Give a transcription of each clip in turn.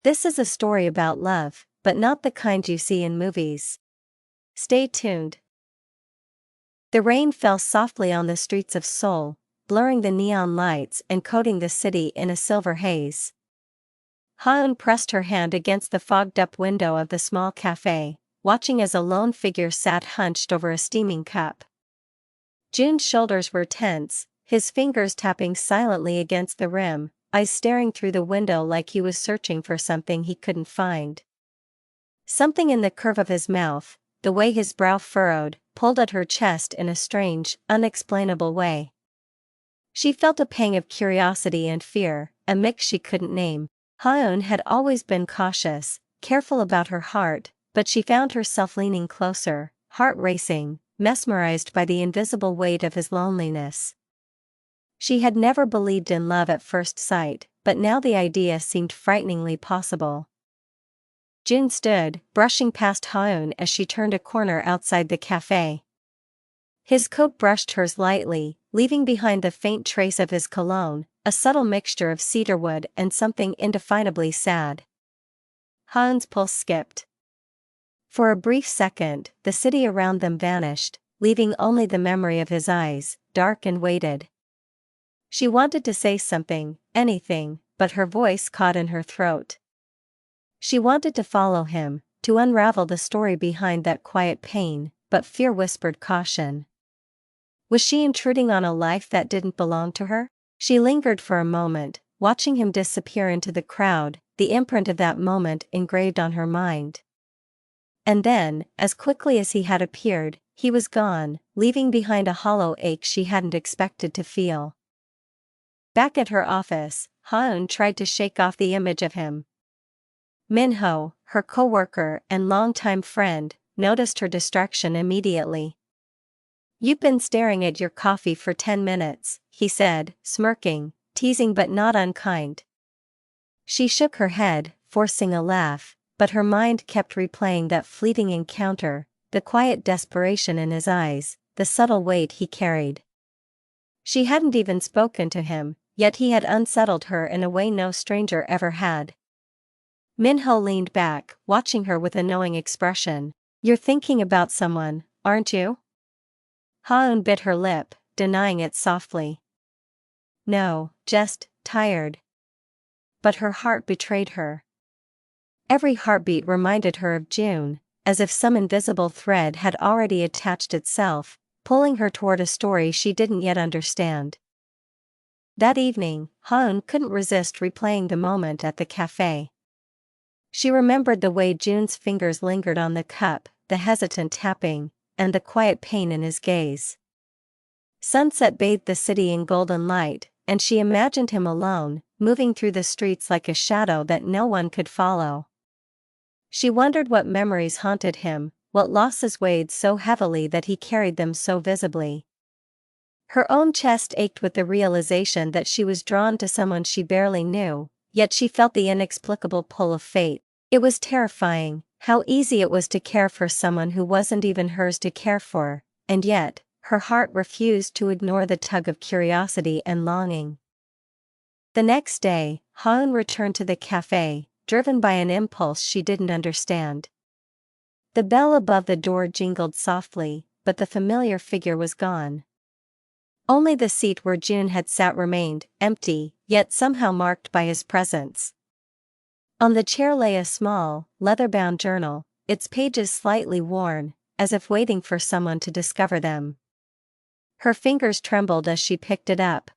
This is a story about love, but not the kind you see in movies. Stay tuned. The rain fell softly on the streets of Seoul, blurring the neon lights and coating the city in a silver haze. Ha-eun pressed her hand against the fogged-up window of the small cafe, watching as a lone figure sat hunched over a steaming cup. Jun's shoulders were tense, his fingers tapping silently against the rim, eyes staring through the window like he was searching for something he couldn't find. Something in the curve of his mouth, the way his brow furrowed, pulled at her chest in a strange, unexplainable way. She felt a pang of curiosity and fear, a mix she couldn't name. Ha-eun had always been cautious, careful about her heart, but she found herself leaning closer, heart racing, mesmerized by the invisible weight of his loneliness. She had never believed in love at first sight, but now the idea seemed frighteningly possible. Jun stood, brushing past Ha-eun as she turned a corner outside the cafe. His coat brushed hers lightly, leaving behind the faint trace of his cologne, a subtle mixture of cedarwood and something indefinably sad. Ha-eun's pulse skipped. For a brief second, the city around them vanished, leaving only the memory of his eyes, dark and weighted. She wanted to say something, anything, but her voice caught in her throat. She wanted to follow him, to unravel the story behind that quiet pain, but fear whispered caution. Was she intruding on a life that didn't belong to her? She lingered for a moment, watching him disappear into the crowd, the imprint of that moment engraved on her mind. And then, as quickly as he had appeared, he was gone, leaving behind a hollow ache she hadn't expected to feel. Back at her office, Ha-eun tried to shake off the image of him. Min-ho, her co-worker and longtime friend, noticed her distraction immediately. "You've been staring at your coffee for 10 minutes, he said, smirking, teasing but not unkind. She shook her head, forcing a laugh, but her mind kept replaying that fleeting encounter, the quiet desperation in his eyes, the subtle weight he carried. She hadn't even spoken to him, yet he had unsettled her in a way no stranger ever had. Min-ho leaned back, watching her with a knowing expression. "You're thinking about someone, aren't you?" Ha-eun bit her lip, denying it softly. "No, just tired." But her heart betrayed her. Every heartbeat reminded her of June, as if some invisible thread had already attached itself, pulling her toward a story she didn't yet understand. That evening, Ha-eun couldn't resist replaying the moment at the cafe. She remembered the way June's fingers lingered on the cup, the hesitant tapping, and the quiet pain in his gaze. Sunset bathed the city in golden light, and she imagined him alone, moving through the streets like a shadow that no one could follow. She wondered what memories haunted him, what losses weighed so heavily that he carried them so visibly. Her own chest ached with the realization that she was drawn to someone she barely knew, yet she felt the inexplicable pull of fate. It was terrifying, how easy it was to care for someone who wasn't even hers to care for, and yet, her heart refused to ignore the tug of curiosity and longing. The next day, Ha-eun returned to the cafe, driven by an impulse she didn't understand. The bell above the door jingled softly, but the familiar figure was gone. Only the seat where June had sat remained, empty, yet somehow marked by his presence. On the chair lay a small, leather-bound journal, its pages slightly worn, as if waiting for someone to discover them. Her fingers trembled as she picked it up.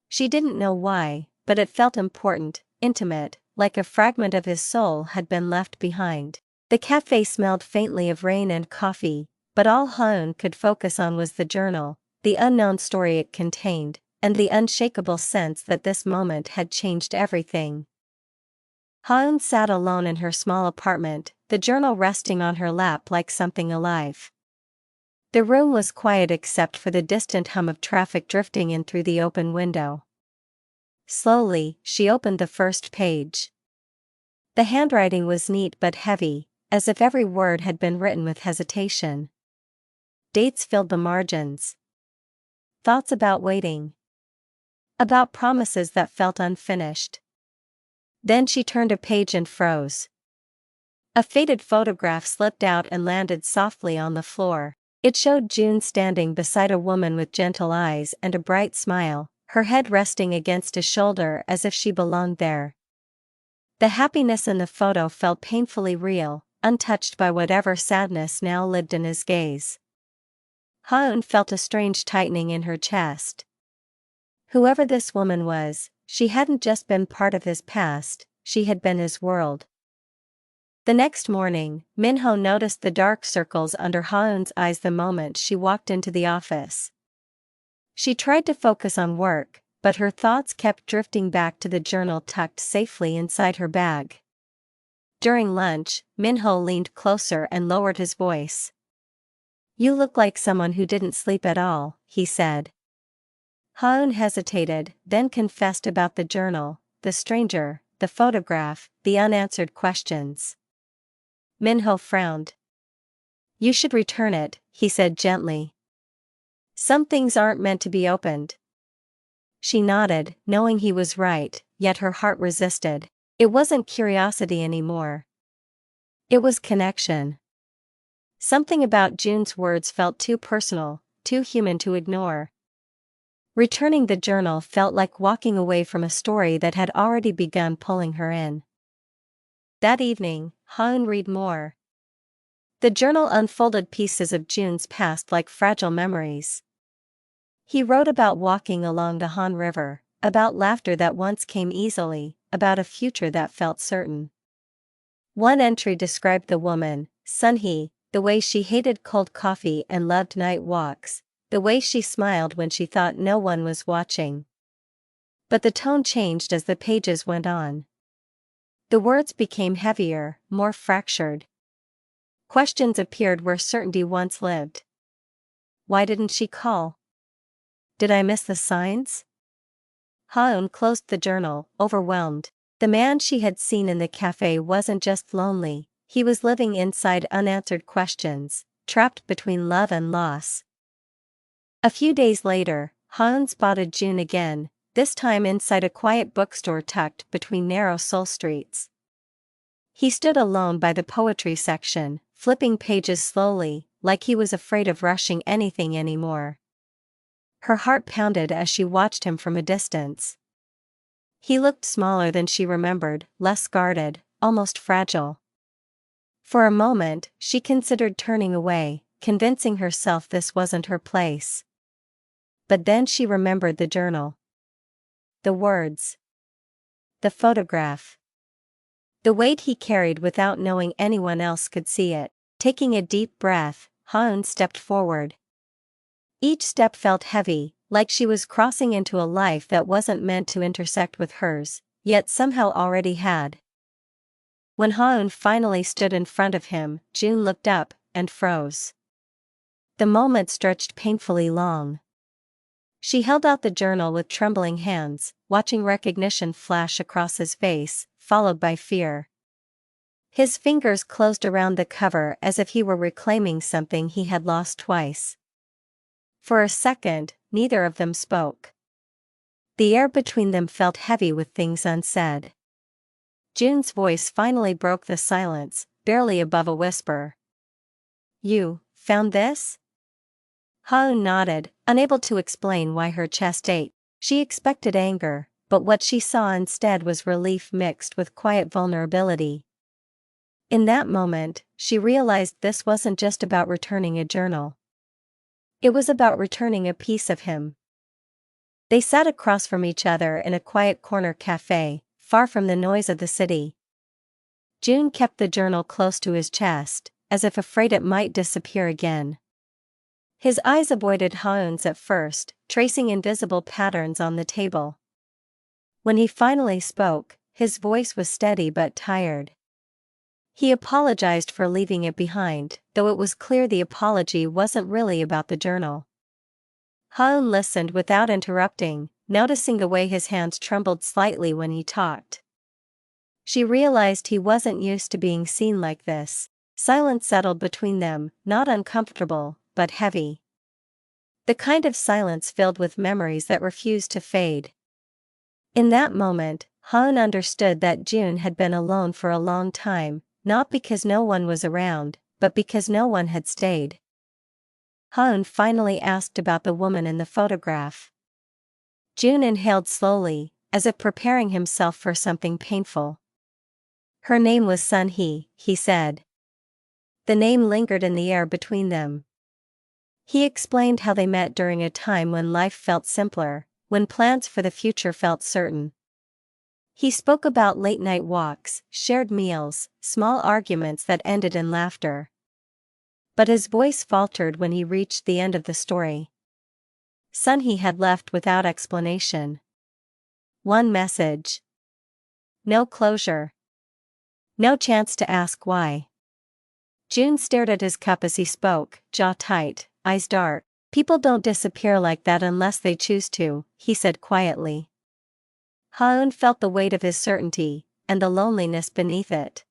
She didn't know why, but it felt important, intimate, like a fragment of his soul had been left behind. The cafe smelled faintly of rain and coffee, but all Ha-eun could focus on was the journal, the unknown story it contained, and the unshakable sense that this moment had changed everything. Ha-eun sat alone in her small apartment, the journal resting on her lap like something alive. The room was quiet except for the distant hum of traffic drifting in through the open window. Slowly, she opened the first page. The handwriting was neat but heavy, as if every word had been written with hesitation. Dates filled the margins. Thoughts about waiting. About promises that felt unfinished. Then she turned a page and froze. A faded photograph slipped out and landed softly on the floor. It showed June standing beside a woman with gentle eyes and a bright smile, her head resting against his shoulder as if she belonged there. The happiness in the photo felt painfully real, untouched by whatever sadness now lived in his gaze. Ha-eun felt a strange tightening in her chest. Whoever this woman was, she hadn't just been part of his past, she had been his world. The next morning, Minho noticed the dark circles under Ha-eun's eyes the moment she walked into the office. She tried to focus on work, but her thoughts kept drifting back to the journal tucked safely inside her bag. During lunch, Minho leaned closer and lowered his voice. "You look like someone who didn't sleep at all," he said. Ha-eun hesitated, then confessed about the journal, the stranger, the photograph, the unanswered questions. Minho frowned. "You should return it," he said gently. "Some things aren't meant to be opened." She nodded, knowing he was right, yet her heart resisted. It wasn't curiosity anymore. It was connection. Something about June's words felt too personal, too human to ignore. Returning the journal felt like walking away from a story that had already begun pulling her in. That evening, Ha-eun read more. The journal unfolded pieces of June's past like fragile memories. He wrote about walking along the Han River, about laughter that once came easily, about a future that felt certain. One entry described the woman, Sun-hee, the way she hated cold coffee and loved night walks, the way she smiled when she thought no one was watching. But the tone changed as the pages went on. The words became heavier, more fractured. Questions appeared where certainty once lived. Why didn't she call? Did I miss the signs? Ha-eun closed the journal, overwhelmed. The man she had seen in the cafe wasn't just lonely, he was living inside unanswered questions, trapped between love and loss. A few days later, Ha-eun spotted June again, this time inside a quiet bookstore tucked between narrow Seoul streets. He stood alone by the poetry section, flipping pages slowly, like he was afraid of rushing anything anymore. Her heart pounded as she watched him from a distance. He looked smaller than she remembered, less guarded, almost fragile. For a moment, she considered turning away, convincing herself this wasn't her place. But then she remembered the journal. The words. The photograph. The weight he carried without knowing anyone else could see it. Taking a deep breath, Ha-eun stepped forward. Each step felt heavy, like she was crossing into a life that wasn't meant to intersect with hers, yet somehow already had. When Ha-eun finally stood in front of him, June looked up, and froze. The moment stretched painfully long. She held out the journal with trembling hands, watching recognition flash across his face, followed by fear. His fingers closed around the cover as if he were reclaiming something he had lost twice. For a second, neither of them spoke. The air between them felt heavy with things unsaid. June's voice finally broke the silence, barely above a whisper. "You found this?" Ha-eun nodded, unable to explain why her chest ached. She expected anger, but what she saw instead was relief mixed with quiet vulnerability. In that moment, she realized this wasn't just about returning a journal. It was about returning a piece of him. They sat across from each other in a quiet corner cafe, far from the noise of the city. June kept the journal close to his chest, as if afraid it might disappear again. His eyes avoided Ha-eun's at first, tracing invisible patterns on the table. When he finally spoke, his voice was steady but tired. He apologized for leaving it behind, though it was clear the apology wasn't really about the journal. Ha-eun listened without interrupting, noticing the way his hands trembled slightly when he talked. She realized he wasn't used to being seen like this. Silence settled between them, not uncomfortable, but heavy. The kind of silence filled with memories that refused to fade. In that moment, Han understood that June had been alone for a long time, not because no one was around, but because no one had stayed. Han finally asked about the woman in the photograph. June inhaled slowly, as if preparing himself for something painful. Her name was Sun-hee, he said. The name lingered in the air between them. He explained how they met during a time when life felt simpler, when plans for the future felt certain. He spoke about late-night walks, shared meals, small arguments that ended in laughter. But his voice faltered when he reached the end of the story. Sun-hee had left without explanation. One message. No closure. No chance to ask why. June stared at his cup as he spoke, jaw tight, eyes dark. People don't disappear like that unless they choose to, he said quietly. Ha-eun felt the weight of his certainty, and the loneliness beneath it.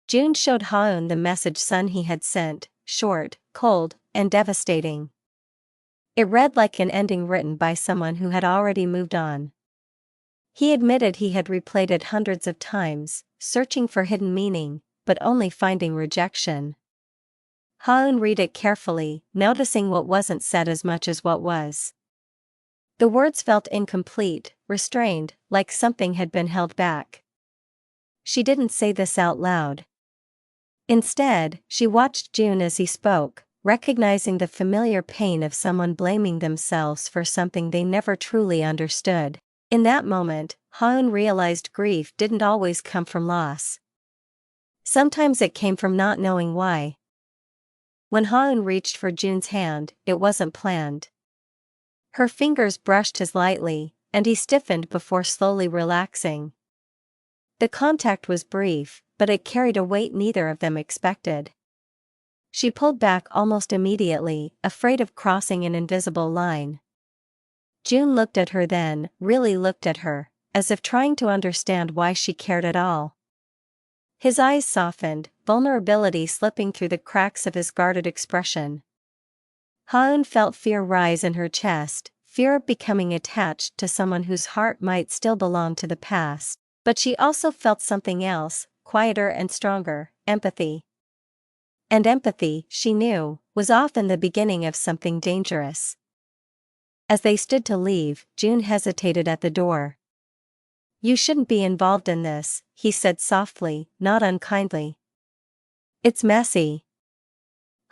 June showed Ha-eun the message Sun-hee had sent, short, cold, and devastating. It read like an ending written by someone who had already moved on. He admitted he had replayed it hundreds of times, searching for hidden meaning, but only finding rejection. Ha-eun read it carefully, noticing what wasn't said as much as what was. The words felt incomplete, restrained, like something had been held back. She didn't say this out loud. Instead, she watched June as he spoke, recognizing the familiar pain of someone blaming themselves for something they never truly understood. In that moment, Ha-eun realized grief didn't always come from loss. Sometimes it came from not knowing why. When Ha-eun reached for June's hand, it wasn't planned. Her fingers brushed his lightly, and he stiffened before slowly relaxing. The contact was brief, but it carried a weight neither of them expected. She pulled back almost immediately, afraid of crossing an invisible line. June looked at her then, really looked at her, as if trying to understand why she cared at all. His eyes softened, vulnerability slipping through the cracks of his guarded expression. Ha-eun felt fear rise in her chest, fear of becoming attached to someone whose heart might still belong to the past. But she also felt something else, quieter and stronger, empathy. And empathy, she knew, was often the beginning of something dangerous. As they stood to leave, June hesitated at the door. "You shouldn't be involved in this," he said softly, not unkindly. "It's messy."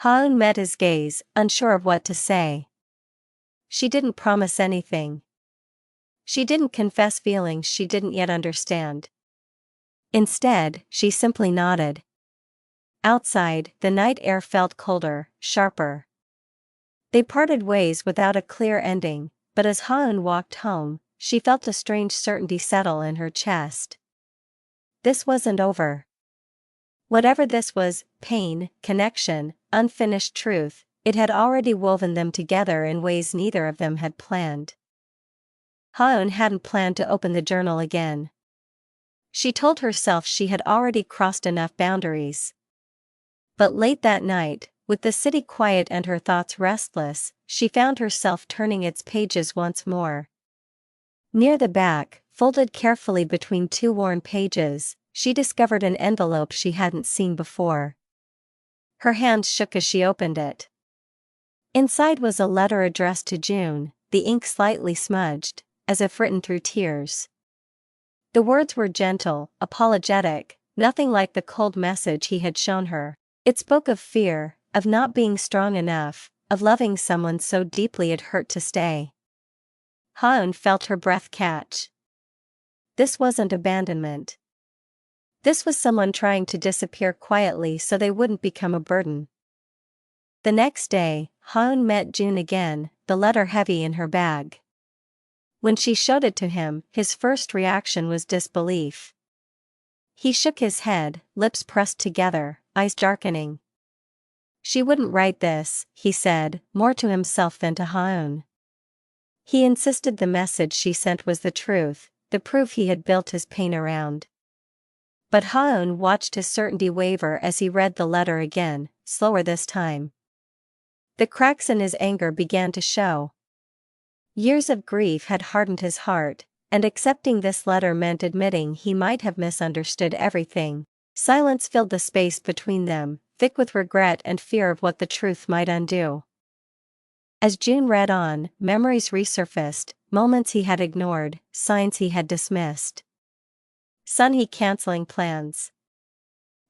Ha-eun met his gaze, unsure of what to say. She didn't promise anything. She didn't confess feelings she didn't yet understand. Instead, she simply nodded. Outside, the night air felt colder, sharper. They parted ways without a clear ending, but as Ha-eun walked home, she felt a strange certainty settle in her chest. This wasn't over. Whatever this was, pain, connection, unfinished truth, it had already woven them together in ways neither of them had planned. Ha-eun hadn't planned to open the journal again. She told herself she had already crossed enough boundaries. But late that night, with the city quiet and her thoughts restless, she found herself turning its pages once more. Near the back, folded carefully between two worn pages, she discovered an envelope she hadn't seen before. Her hands shook as she opened it. Inside was a letter addressed to June, the ink slightly smudged, as if written through tears. The words were gentle, apologetic, nothing like the cold message he had shown her. It spoke of fear, of not being strong enough, of loving someone so deeply it hurt to stay. Ha-eun felt her breath catch. This wasn't abandonment. This was someone trying to disappear quietly so they wouldn't become a burden. The next day, Ha-eun met June again, the letter heavy in her bag. When she showed it to him, his first reaction was disbelief. He shook his head, lips pressed together, eyes darkening. "She wouldn't write this," he said, more to himself than to Ha-eun. He insisted the message she sent was the truth, the proof he had built his pain around. But Ha-eun watched his certainty waver as he read the letter again, slower this time. The cracks in his anger began to show. Years of grief had hardened his heart, And accepting this letter meant admitting he might have misunderstood everything. Silence filled the space between them, thick with regret and fear of what the truth might undo. As June read on, memories resurfaced, moments he had ignored, signs he had dismissed. Sun he canceling plans.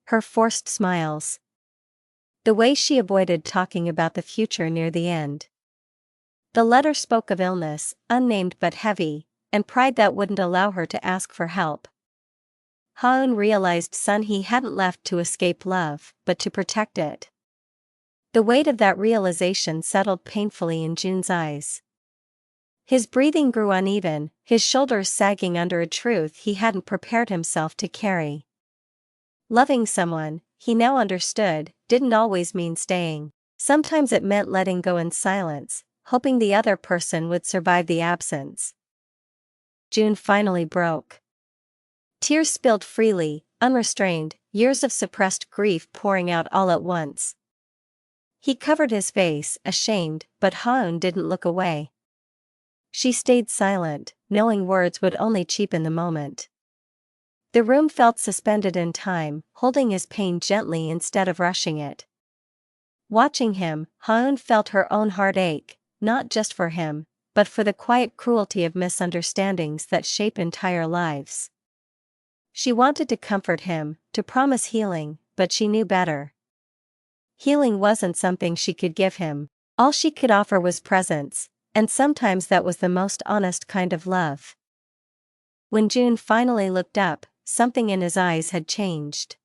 Her forced smiles. The way she avoided talking about the future near the end. The letter spoke of illness, unnamed but heavy, and pride that wouldn't allow her to ask for help. Ha-eun realized Sun he hadn't left to escape love, but to protect it. The weight of that realization settled painfully in June's eyes. His breathing grew uneven, his shoulders sagging under a truth he hadn't prepared himself to carry. Loving someone, he now understood, didn't always mean staying. Sometimes it meant letting go in silence, hoping the other person would survive the absence. June finally broke. Tears spilled freely, unrestrained, years of suppressed grief pouring out all at once. He covered his face, ashamed, but Ha-eun didn't look away. She stayed silent, knowing words would only cheapen the moment. The room felt suspended in time, holding his pain gently instead of rushing it. Watching him, Ha-eun felt her own heart ache, not just for him, but for the quiet cruelty of misunderstandings that shape entire lives. She wanted to comfort him, to promise healing, but she knew better. Healing wasn't something she could give him. All she could offer was presence, and sometimes that was the most honest kind of love. When June finally looked up, something in his eyes had changed.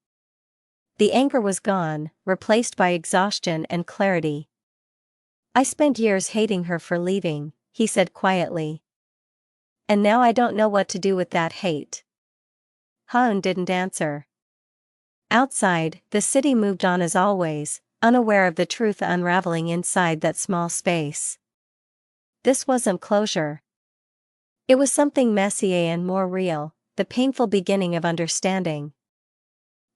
The anger was gone, replaced by exhaustion and clarity. "I spent years hating her for leaving," he said quietly. "And now I don't know what to do with that hate." Ha-eun didn't answer. Outside, the city moved on as always, unaware of the truth unraveling inside that small space. This wasn't closure. It was something messier and more real, the painful beginning of understanding.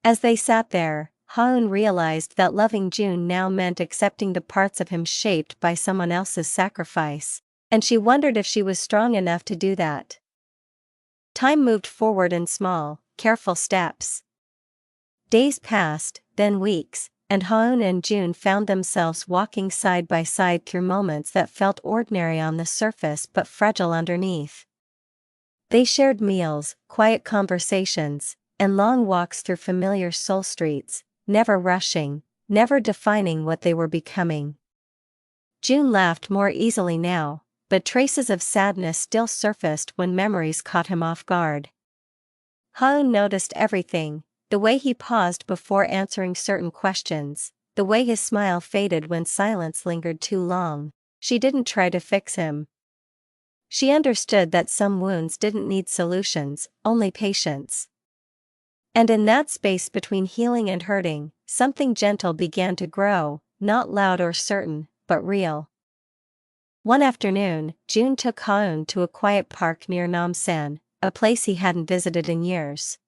As they sat there, Ha-eun realized that loving June now meant accepting the parts of him shaped by someone else's sacrifice, and she wondered if she was strong enough to do that. Time moved forward in small, careful steps. Days passed, then weeks, and Ha-eun and June found themselves walking side by side through moments that felt ordinary on the surface but fragile underneath. They shared meals, quiet conversations, and long walks through familiar Seoul streets, never rushing, never defining what they were becoming. June laughed more easily now, but traces of sadness still surfaced when memories caught him off guard. Ha-eun noticed everything, the way he paused before answering certain questions, the way his smile faded when silence lingered too long. She didn't try to fix him. She understood that some wounds didn't need solutions, only patience. And in that space between healing and hurting, something gentle began to grow, not loud or certain, but real. One afternoon, June took Ha-eun to a quiet park near Namsan, a place he hadn't visited in years.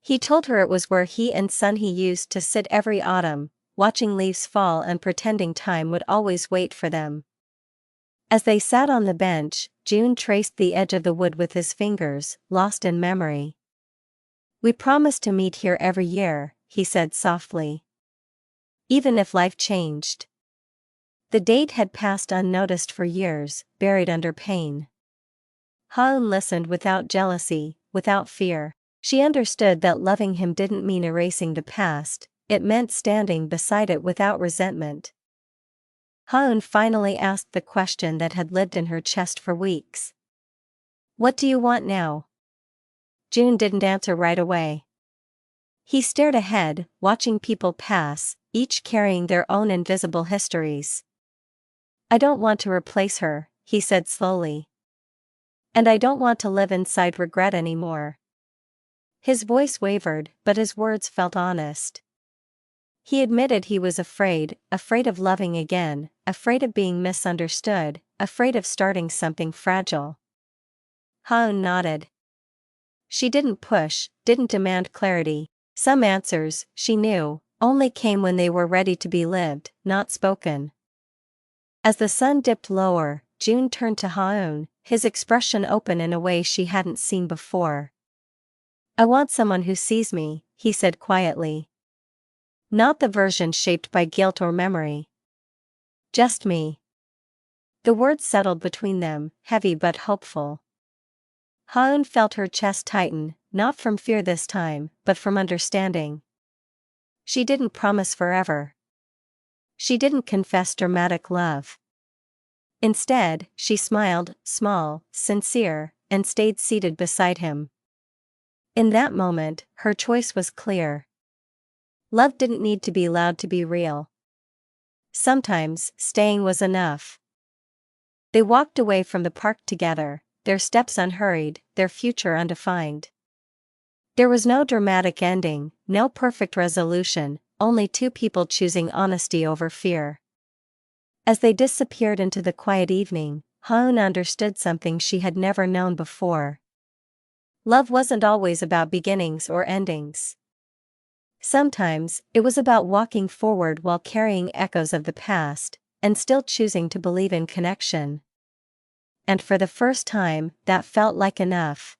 He told her it was where he and Sun he used to sit every autumn, watching leaves fall and pretending time would always wait for them. As they sat on the bench, June traced the edge of the wood with his fingers, lost in memory. "We promised to meet here every year," he said softly. "Even if life changed." The date had passed unnoticed for years, buried under pain. Ha-eun listened without jealousy, without fear. She understood that loving him didn't mean erasing the past, it meant standing beside it without resentment. Ha-eun finally asked the question that had lived in her chest for weeks. "What do you want now?" June didn't answer right away. He stared ahead, watching people pass, each carrying their own invisible histories. "I don't want to replace her," he said slowly. "And I don't want to live inside regret anymore." His voice wavered, but his words felt honest. He admitted he was afraid of loving again, afraid of being misunderstood, afraid of starting something fragile. Ha-eun nodded. She didn't push, didn't demand clarity. Some answers, she knew, only came when they were ready to be lived, not spoken. As the sun dipped lower, June turned to Haun, his expression open in a way she hadn't seen before. "I want someone who sees me," he said quietly. "Not the version shaped by guilt or memory. Just me." The words settled between them, heavy but hopeful. Haun felt her chest tighten, not from fear this time, but from understanding. She didn't promise forever. She didn't confess dramatic love. Instead, she smiled, small, sincere, and stayed seated beside him. In that moment, her choice was clear. Love didn't need to be loud to be real. Sometimes, staying was enough. They walked away from the park together, their steps unhurried, their future undefined. There was no dramatic ending, no perfect resolution, only two people choosing honesty over fear. As they disappeared into the quiet evening, Haun understood something she had never known before. Love wasn't always about beginnings or endings. Sometimes, it was about walking forward while carrying echoes of the past, and still choosing to believe in connection. And for the first time, that felt like enough.